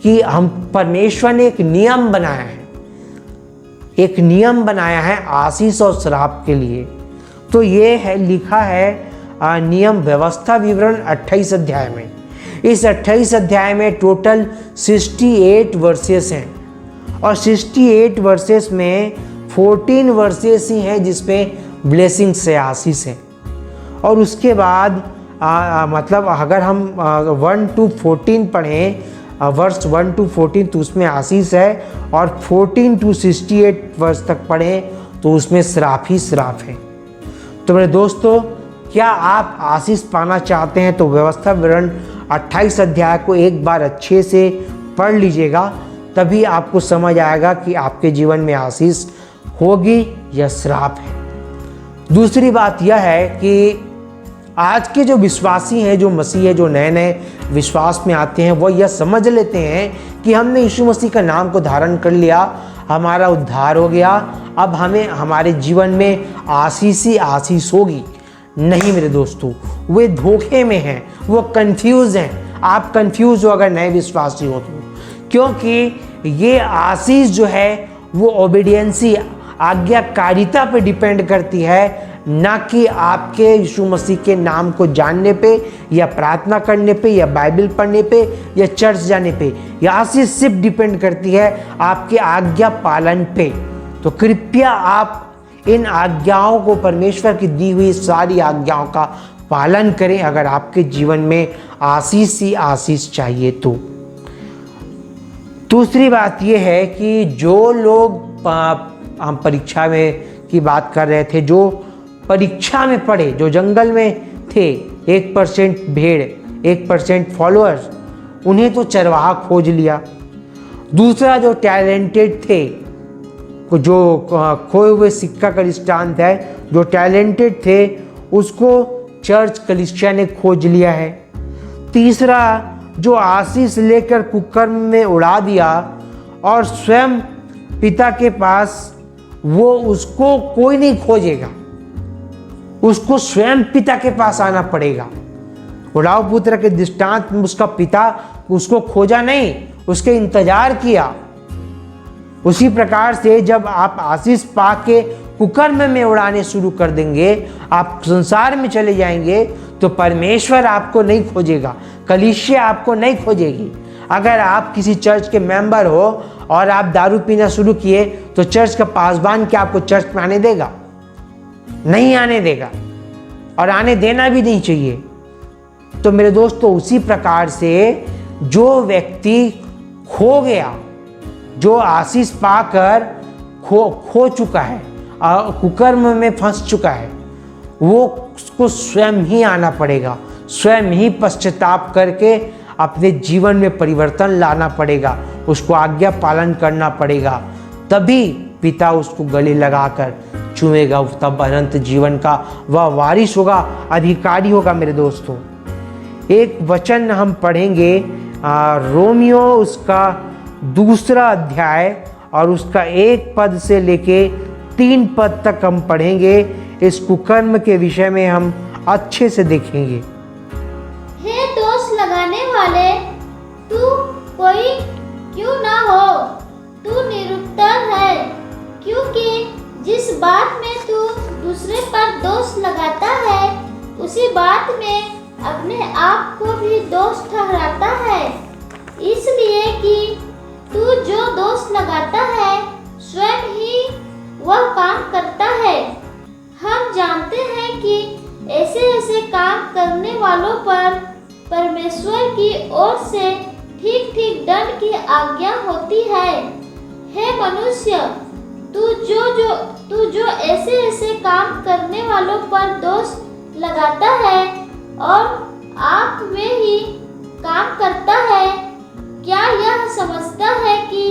कि हम परमेश्वर ने एक नियम बनाया है, एक नियम बनाया है आशीष और श्राप के लिए। तो ये है, लिखा है नियम व्यवस्था विवरण 28 अध्याय में। इस 28 अध्याय में टोटल 68 वर्सेस हैं, और 68 वर्सेस में 14 वर्सेस ही हैं जिसमें ब्लेसिंग से आशीष है। और उसके बाद मतलब अगर हम 1 to 14 पढ़ें, वर्ष 1 to 14 तो उसमें आशीष है, और 14 to 68 वर्ष तक पढ़ें तो उसमें श्राप ही श्राप है। तो मेरे दोस्तों, क्या आप आशीष पाना चाहते हैं तो व्यवस्था विवरण 28 अध्याय को एक बार अच्छे से पढ़ लीजिएगा, तभी आपको समझ आएगा कि आपके जीवन में आशीष होगी या श्राप है। दूसरी बात यह है कि आज के जो विश्वासी हैं, जो मसीह है, जो नए नए विश्वास में आते हैं, वो यह समझ लेते हैं कि हमने यीशु मसीह का नाम को धारण कर लिया, हमारा उद्धार हो गया, अब हमें हमारे जीवन में आशीष ही आशीष होगी। नहीं मेरे दोस्तों, वे धोखे में हैं, वो कंफ्यूज हैं। आप कंफ्यूज हो अगर नए विश्वासी हो तो, क्योंकि ये आशीष जो है वो ओबीडियंसी, आज्ञाकारिता पे डिपेंड करती है, ना कि आपके यीशु मसीह के नाम को जानने पे या प्रार्थना करने पे या बाइबल पढ़ने पे या चर्च जाने पे। यह आशीष सिर्फ डिपेंड करती है आपके आज्ञा पालन पे। तो कृपया आप इन आज्ञाओं को, परमेश्वर की दी हुई सारी आज्ञाओं का पालन करें अगर आपके जीवन में आशीष ही आशीष चाहिए तो। दूसरी बात यह है कि जो लोग, हम परीक्षा में की बात कर रहे थे, जो परीक्षा में पढ़े, जो जंगल में थे, 1% भेड़, 1% फॉलोअर्स, उन्हें तो चरवाहा खोज लिया। दूसरा जो टैलेंटेड थे, जो खोए हुए सिक्का का दृष्टांत है, जो टैलेंटेड थे उसको चर्च कलीसिया ने खोज लिया है। तीसरा जो आशीष लेकर कुकर्म में उड़ा दिया और स्वयं पिता के पास, वो उसको कोई नहीं खोजेगा, उसको स्वयं पिता के पास आना पड़ेगा। उड़ाऊ पुत्र के दृष्टांत में उसका पिता उसको खोजा नहीं, उसके इंतजार किया। उसी प्रकार से जब आप आशीष पाके कुकर्म में उड़ाने शुरू कर देंगे, आप संसार में चले जाएंगे, तो परमेश्वर आपको नहीं खोजेगा, कलीसिया आपको नहीं खोजेगी। अगर आप किसी चर्च के मेंबर हो और आप दारू पीना शुरू किए, तो चर्च का पासबान क्या आपको चर्च में आने देगा? नहीं आने देगा, और आने देना भी नहीं चाहिए। तो मेरे दोस्तों, उसी प्रकार से जो व्यक्ति खो गया, जो आशीष पाकर खो चुका है, कुकर्म में फंस चुका है, वो उसको स्वयं ही आना पड़ेगा, स्वयं ही पश्चाताप करके अपने जीवन में परिवर्तन लाना पड़ेगा, उसको आज्ञा पालन करना पड़ेगा, तभी पिता उसको गले लगाकर चूमेगा, तब अनंत जीवन का वह वारिस होगा, अधिकारी होगा। मेरे दोस्तों, एक वचन हम पढ़ेंगे, रोमियो उसका 2 अध्याय और उसका 1 पद से लेके 3 पद तक हम पढ़ेंगे। इस कुकर्म के विषय में हम अच्छे से देखेंगे। हे दोष लगाने वाले, तू कोई क्यों ना हो, तू निरुत्तर है, क्योंकि जिस बात में तू दूसरे पर दोष लगाता है, उसी बात में अपने आप को भी दोष ठहराता है, इसलिए कि तू जो दोष लगाता है स्वयं ही वह काम करता है। हम जानते हैं कि ऐसे ऐसे काम करने वालों पर परमेश्वर की ओर से ठीक ठीक दंड की आज्ञा होती है। हे मनुष्य, तू जो ऐसे ऐसे काम करने वालों पर दोष लगाता है और आप में ही काम करता है, क्या यह समझता है कि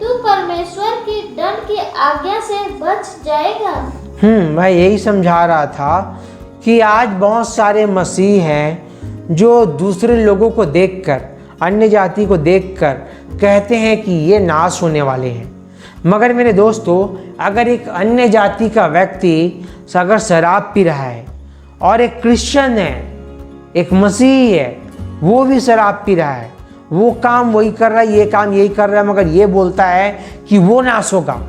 तू परमेश्वर की दंड की आज्ञा से बच जाएगा? मैं यही समझा रहा था कि आज बहुत सारे मसीह हैं जो दूसरे लोगों को देखकर, अन्य जाति को देखकर कहते हैं कि ये नाश होने वाले हैं। मगर मेरे दोस्तों, अगर एक अन्य जाति का व्यक्ति अगर शराब पी रहा है और एक क्रिश्चियन है, एक मसीही है, वो भी शराब पी रहा है, वो काम वही कर रहा है, ये काम यही कर रहा है, मगर ये बोलता है कि वो नाश होगा।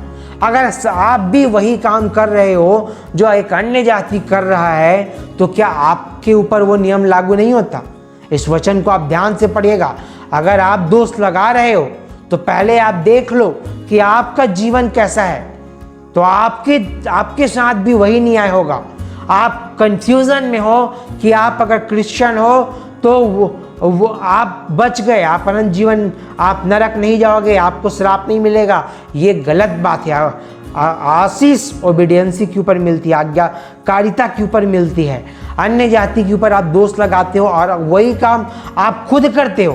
अगर आप भी वही काम कर रहे हो जो एक अन्य जाति कर रहा है, तो क्या आपके ऊपर वो नियम लागू नहीं होता? इस वचन को आप ध्यान से पढ़िएगा। अगर आप दोष लगा रहे हो तो पहले आप देख लो कि आपका जीवन कैसा है, तो आपके साथ भी वही न्याय होगा। आप कंफ्यूजन में हो कि आप अगर क्रिश्चियन हो तो वो आप बच गए, आप अनंत जीवन, आप नरक नहीं जाओगे, आपको श्राप नहीं मिलेगा, ये गलत बात है। आशीष ओबीडियंसी के ऊपर मिलती है, आज्ञाकारिता के ऊपर मिलती है। अन्य जाति के ऊपर आप दोष लगाते हो और वही काम आप खुद करते हो,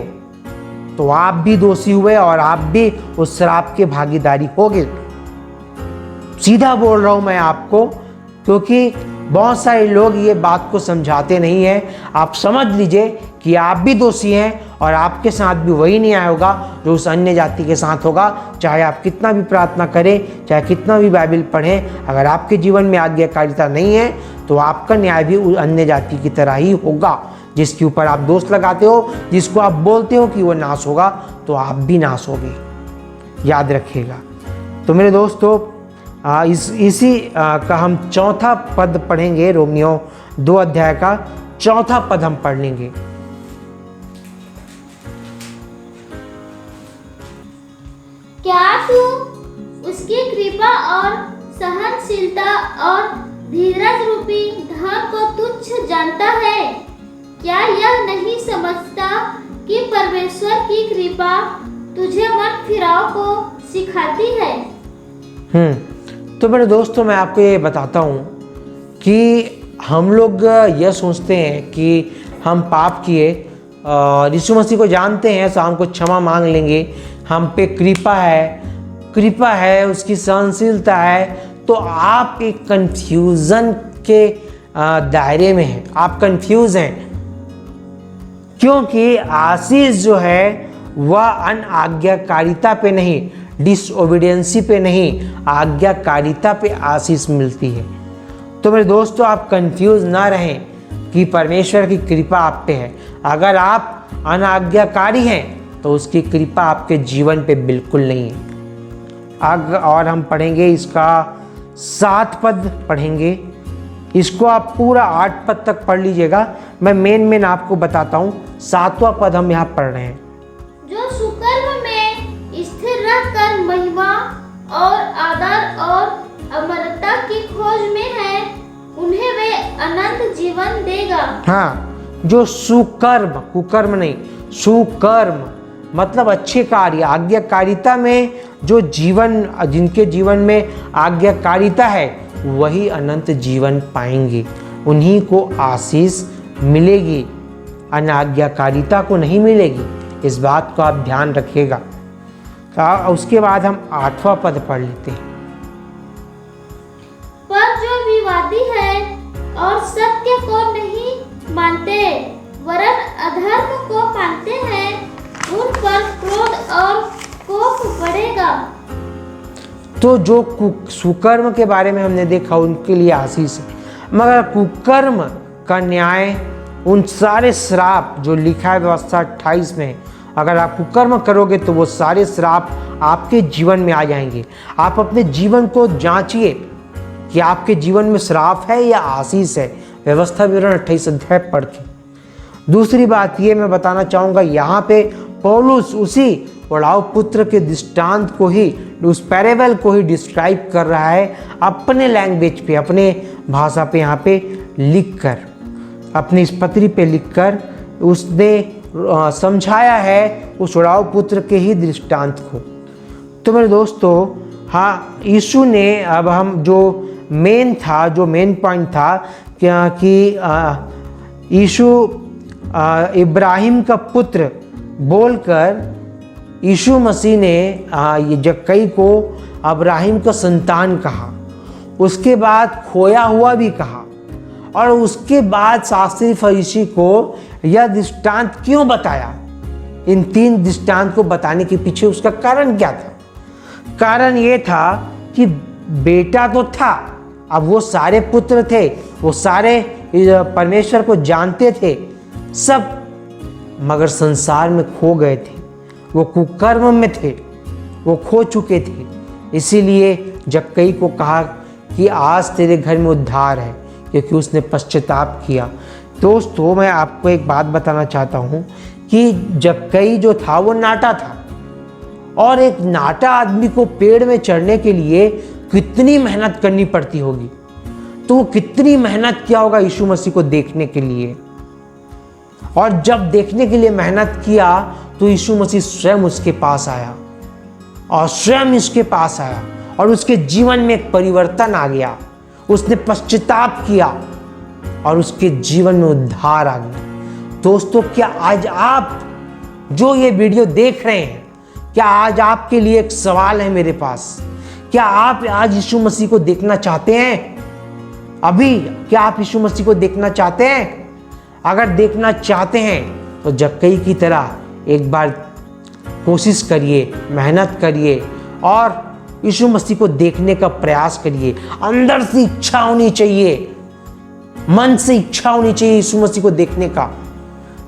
तो आप भी दोषी हुए और आप भी उस श्राप के भागीदारी होगे। सीधा बोल रहा हूं मैं आपको, क्योंकि बहुत सारे लोग ये बात को समझाते नहीं है। आप समझ लीजिए कि आप भी दोषी हैं और आपके साथ भी वही न्याय होगा जो उस अन्य जाति के साथ होगा। चाहे आप कितना भी प्रार्थना करें, चाहे कितना भी बाइबल पढ़ें, अगर आपके जीवन में आज्ञाकारिता नहीं है तो आपका न्याय भी उस अन्य जाति की तरह ही होगा। जिसके ऊपर आप दोष लगाते हो, जिसको आप बोलते हो कि वो नाश होगा, तो आप भी नाश होगे, याद रखिएगा। तो मेरे दोस्तों, इसी का हम चौथा पद पढ़ेंगे। रोमियो 2 अध्याय का चौथा पद हम पढ़ लेंगे। क्या तू उसकी कृपा और सहनशीलता और धीरज रूपी धन को तुच्छ जानता है? क्या यह नहीं समझता कि परमेश्वर की कृपा तुझे मन फिराव को सिखाती है? तो मेरे दोस्तों, मैं आपको ये बताता हूँ कि हम लोग यह सोचते हैं कि हम पाप किए और यीशु मसीह को जानते हैं तो हमको क्षमा मांग लेंगे, हम पे कृपा है, उसकी सहनशीलता है। तो आप एक कंफ्यूजन के दायरे में हैं, आप कंफ्यूज हैं, क्योंकि आशीष जो है वह अनाज्ञाकारिता पे नहीं, डिसओबीडियंसी पे नहीं, आज्ञाकारिता पे आशीष मिलती है। तो मेरे दोस्तों, आप कंफ्यूज ना रहें कि परमेश्वर की कृपा आप पे है। अगर आप अनाज्ञाकारी हैं तो उसकी कृपा आपके जीवन पे बिल्कुल नहीं है। और हम पढ़ेंगे इसका 7 पद पढ़ेंगे। इसको आप पूरा 8 पद तक पढ़ लीजिएगा। मैं मेन आपको बताता हूँ। 7वां पद हम यहाँ पढ़ रहे हैं। जो सुकर्म में स्थिर रहकर महिमा और आदर और अमरता की खोज में है, उन्हें वे अनंत जीवन देगा। हाँ, जो सुकर्म, कुकर्म नहीं, सुकर्म मतलब अच्छे कार्य, आज्ञाकारिता में जो जीवन, जिनके जीवन में आज्ञाकारिता है वही अनंत जीवन पाएंगे, उन्हीं को आशीष मिलेगी, अनाज्ञाकारिता को नहीं मिलेगी। इस बात को आप ध्यान रखिएगा। उसके बाद हम 8वां पद पढ़ लेते हैं। पर जो विवादी है और सत्य को नहीं मानते वरन अधर्म को मानते हैं, उन पर क्रोध और कोप बढ़ेगा। तो जो सुकर्म के बारे में हमने देखा, उनके लिए आशीष है, मगर कुकर्म का न्याय, उन सारे श्राप जो लिखा है व्यवस्था 28 में, अगर आप कुकर्म करोगे तो वो सारे श्राप आपके जीवन में आ जाएंगे। आप अपने जीवन को जांचिए कि आपके जीवन में श्राप है या आशीष है, व्यवस्था विवरण 28 अध्याय पढ़ के। दूसरी बात ये मैं बताना चाहूँगा, यहाँ पे पौलुस उसी उड़ाऊ पुत्र के दृष्टांत को ही, उस पैरेबल को ही डिस्क्राइब कर रहा है अपने लैंग्वेज पे, अपने भाषा पे, यहाँ पे लिख कर, अपनी इस पत्री पे लिख कर उसने समझाया है उस उड़ाऊ पुत्र के ही दृष्टांत को। तो मेरे दोस्तों, हाँ, यीशु ने, अब हम जो मेन पॉइंट था कि यीशु इब्राहिम का पुत्र बोलकर यीशु मसीह ने ये जक्कई को अब्राहिम का संतान कहा, उसके बाद खोया हुआ भी कहा, और उसके बाद शास्त्री फरीसी को यह दृष्टांत क्यों बताया? इन 3 दृष्टांत को बताने के पीछे उसका कारण क्या था? कारण ये था कि बेटा तो था, अब वो सारे पुत्र थे, वो सारे परमेश्वर को जानते थे सब, मगर संसार में खो गए थे, वो कुकर्म में थे, वो खो चुके थे। इसीलिए जक्कई को कहा कि आज तेरे घर में उद्धार है, क्योंकि उसने पश्चाताप किया। दोस्तों, मैं आपको एक बात बताना चाहता हूँ कि जक्कई जो था वो नाटा था, और एक नाटा आदमी को पेड़ में चढ़ने के लिए कितनी मेहनत करनी पड़ती होगी, तो वो कितनी मेहनत किया होगा यीशु मसीह को देखने के लिए। और जब देखने के लिए मेहनत किया तो यीशु मसीह स्वयं उसके पास आया और स्वयं इसके पास आया और उसके जीवन में एक परिवर्तन आ गया। उसने पश्चाताप किया और उसके जीवन में उद्धार आ गया। दोस्तों, क्या आज आप जो ये वीडियो देख रहे हैं, क्या आज आपके लिए एक सवाल है मेरे पास? क्या आप आज यीशु मसीह को देखना चाहते हैं? अभी क्या आप यीशु मसीह को देखना चाहते हैं? अगर देखना चाहते हैं तो जक्कई की तरह एक बार कोशिश करिए, मेहनत करिए और यीशु मसीह को देखने का प्रयास करिए। अंदर से इच्छा होनी चाहिए, मन से इच्छा होनी चाहिए यीशु मसीह को देखने का।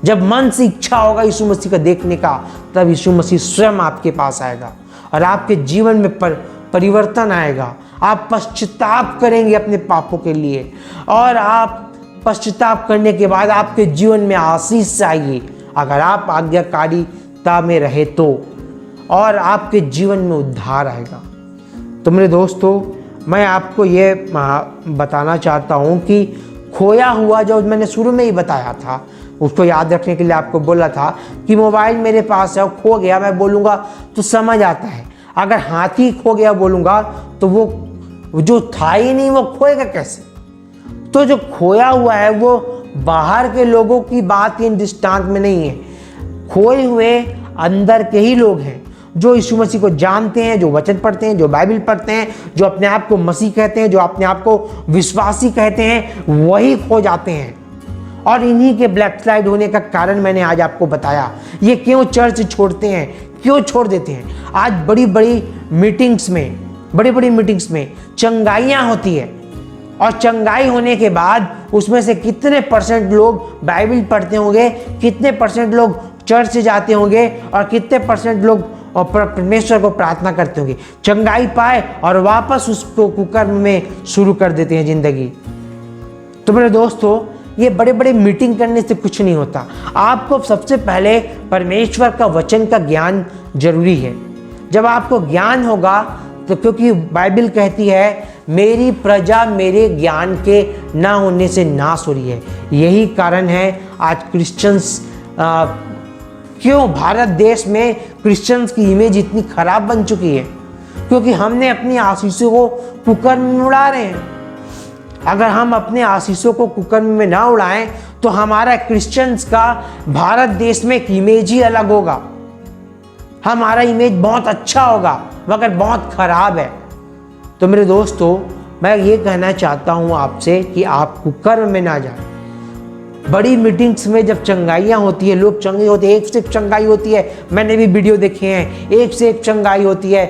जब मन से इच्छा होगा यीशु मसीह को देखने का, तब यीशु मसीह स्वयं आपके पास आएगा और आपके जीवन में परिवर्तन आएगा। आप पश्चाताप करेंगे अपने पापों के लिए और आप पश्चाताप करने के बाद आपके जीवन में आशीष आएगी अगर आप आज्ञाकारिता में रहे तो, और आपके जीवन में उद्धार आएगा। तो मेरे दोस्तों, मैं आपको ये बताना चाहता हूँ कि खोया हुआ, जो मैंने शुरू में ही बताया था, उसको याद रखने के लिए आपको बोला था कि मोबाइल मेरे पास है, खो गया, मैं बोलूँगा तो समझ आता है। अगर हाथी खो गया बोलूँगा तो वो जो था ही नहीं, वो खोएगा कैसे? तो जो खोया हुआ है वो बाहर के लोगों की बात इन दृष्टांत में नहीं है। खोए हुए अंदर के ही लोग हैं जो यीशु मसीह को जानते हैं, जो वचन पढ़ते हैं, जो बाइबल पढ़ते हैं, जो अपने आप को मसीह कहते हैं, जो अपने आप को विश्वासी कहते हैं, वही खो जाते हैं। और इन्हीं के बैकस्लाइड होने का कारण मैंने आज आपको बताया। ये क्यों चर्च छोड़ते हैं, क्यों छोड़ देते हैं? आज बड़ी बड़ी मीटिंग्स में चंगाइयाँ होती है और चंगाई होने के बाद उसमें से कितने % लोग बाइबल पढ़ते होंगे, कितने % लोग चर्च जाते होंगे और कितने % लोग परमेश्वर को प्रार्थना करते होंगे। चंगाई पाए और वापस उसको कुकर्म में शुरू कर देते हैं जिंदगी। तो मेरे दोस्तों, ये बड़े बड़े मीटिंग करने से कुछ नहीं होता। आपको सबसे पहले परमेश्वर का वचन का ज्ञान जरूरी है। जब आपको ज्ञान होगा तो, क्योंकि बाइबल कहती है मेरी प्रजा मेरे ज्ञान के ना होने से नाश हो रही है। यही कारण है आज क्रिश्चियंस क्यों भारत देश में क्रिश्चियंस की इमेज इतनी खराब बन चुकी है, क्योंकि हमने अपनी आशीषों को कुकर्म में उड़ा रहे हैं। अगर हम अपने आशीषों को कुकर्म में ना उड़ाएं तो हमारा क्रिश्चियंस का भारत देश में एक इमेज ही अलग होगा। हमारा इमेज बहुत अच्छा होगा मगर बहुत खराब है। तो मेरे दोस्तों, मैं ये कहना चाहता हूँ आपसे कि आप कुकर्म में ना जाएं। बड़ी मीटिंग्स में जब चंगाइयाँ होती है, लोग चंगे होते हैं, एक से एक चंगाई होती है। मैंने भी वीडियो देखे हैं, एक से एक चंगाई होती है।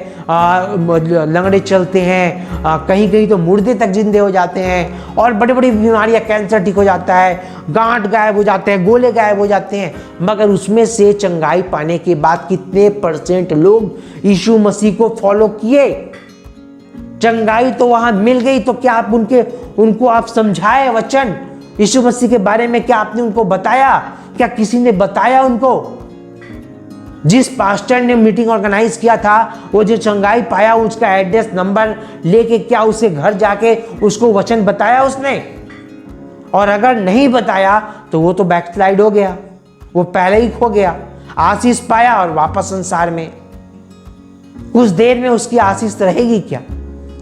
लंगड़े चलते हैं, कहीं कहीं तो मुर्दे तक जिंदे हो जाते हैं और बड़ी बड़ी बीमारियाँ, कैंसर ठीक हो जाता है, गांठ गायब हो जाते हैं, गोले गायब हो जाते हैं। मगर उसमें से चंगाई पाने के बाद कितने % लोग यीशु मसीह को फॉलो किए? चंगाई तो वहाँ मिल गई, तो क्या आप उनको आप समझाए वचन यीशु मसीह के बारे में? क्या आपने उनको बताया? क्या किसी ने बताया उनको? जिस पास्टर ने मीटिंग ऑर्गेनाइज किया था, वो जो चंगाई पाया, उसका एड्रेस नंबर लेके क्या उसे घर जाके उसको वचन बताया उसने? और अगर नहीं बताया तो वो तो बैकस्लाइड हो गया, वो पहले ही खो गया। आशीष पाया और वापस संसार में। कुछ देर में उसकी आशीष रहेगी क्या?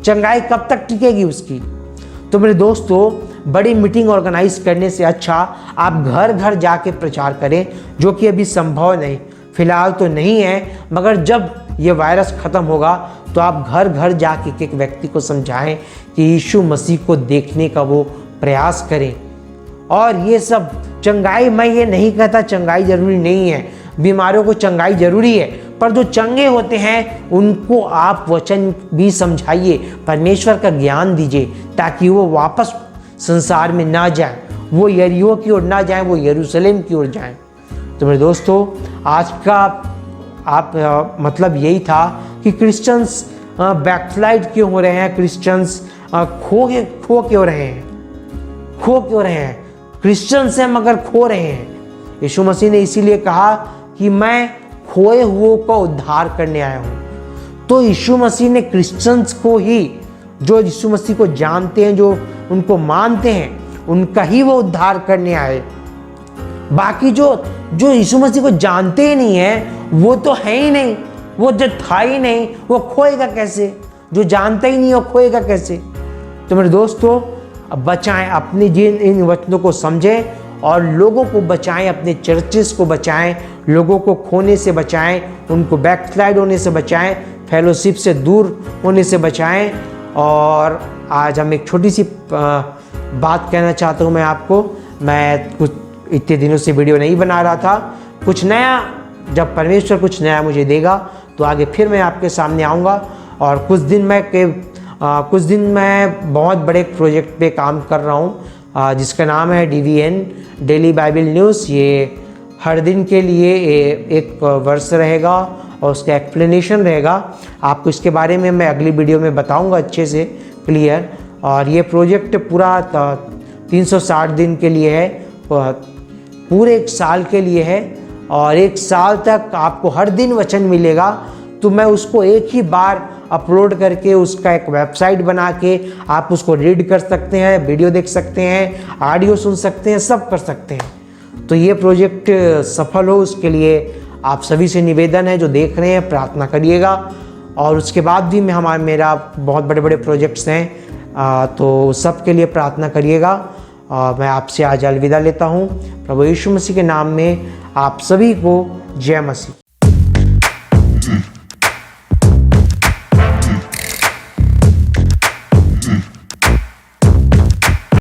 चंगाई कब तक टिकेगी उसकी? तो मेरे दोस्तों, बड़ी मीटिंग ऑर्गेनाइज करने से अच्छा आप घर घर जाके प्रचार करें, जो कि अभी संभव नहीं, फिलहाल तो नहीं है। मगर जब ये वायरस ख़त्म होगा तो आप घर घर जाके एक व्यक्ति को समझाएं कि यीशु मसीह को देखने का वो प्रयास करें। और ये सब चंगाई, मैं ये नहीं कहता चंगाई जरूरी नहीं है, बीमारियों को चंगाई जरूरी है, पर जो चंगे होते हैं उनको आप वचन भी समझाइए, परमेश्वर का ज्ञान दीजिए, ताकि वो वापस संसार में ना जाए, वो यरीहो की ओर ना जाए, वो यरूशलेम की ओर जाए। तो मेरे दोस्तों, आज का मतलब यही था कि क्रिश्चियंस बैकस्लाइड क्यों हो रहे हैं, क्रिश्चियंस खो क्यों रहे हैं, क्रिश्चियंस हैं मगर खो रहे हैं। यीशु मसीह ने इसीलिए कहा कि मैं खोए हुओं का उद्धार करने आया हूँ। तो यीशु मसीह ने क्रिश्चियंस को ही, जो यीशु मसीह को जानते हैं, जो उनको मानते हैं, उनका ही वो उद्धार करने आए। बाकी जो जो यीशु मसीह को जानते ही नहीं है वो तो है ही नहीं, वो जो था ही नहीं वो खोएगा कैसे? जो जानता ही नहीं वो खोएगा कैसे? तो मेरे दोस्तों, अब बचाएं अपनी इन वचनों को, समझें और लोगों को बचाएं, अपने चर्चेस को बचाएं, लोगों को खोने से बचाएं, उनको बैकस्लाइड होने से बचाएं, फेलोशिप से दूर होने से बचाएं। और आज हम एक छोटी सी बात कहना चाहता हूं मैं आपको। मैं कुछ इतने दिनों से वीडियो नहीं बना रहा था, कुछ नया, जब परमेश्वर कुछ नया मुझे देगा तो आगे फिर मैं आपके सामने आऊँगा। और कुछ दिन मैं बहुत बड़े प्रोजेक्ट पे काम कर रहा हूँ जिसका नाम है DBN, डेली बाइबल न्यूज़। ये हर दिन के लिए एक वर्स रहेगा और उसका एक्सप्लेनेशन रहेगा। आपको इसके बारे में मैं अगली वीडियो में बताऊंगा अच्छे से क्लियर। और ये प्रोजेक्ट पूरा 360 दिन के लिए है, पूरे एक साल के लिए है। और एक साल तक आपको हर दिन वचन मिलेगा। तो मैं उसको एक ही बार अपलोड करके उसका एक वेबसाइट बना के आप उसको रीड कर सकते हैं, वीडियो देख सकते हैं, ऑडियो सुन सकते हैं, सब कर सकते हैं। तो ये प्रोजेक्ट सफल हो उसके लिए आप सभी से निवेदन है, जो देख रहे हैं प्रार्थना करिएगा। और उसके बाद भी मेरा बहुत बड़े बड़े प्रोजेक्ट्स हैं, तो सब के लिए प्रार्थना करिएगा। मैं आपसे आज अलविदा लेता हूँ। प्रभु यीशु मसीह के नाम में आप सभी को जय मसीह।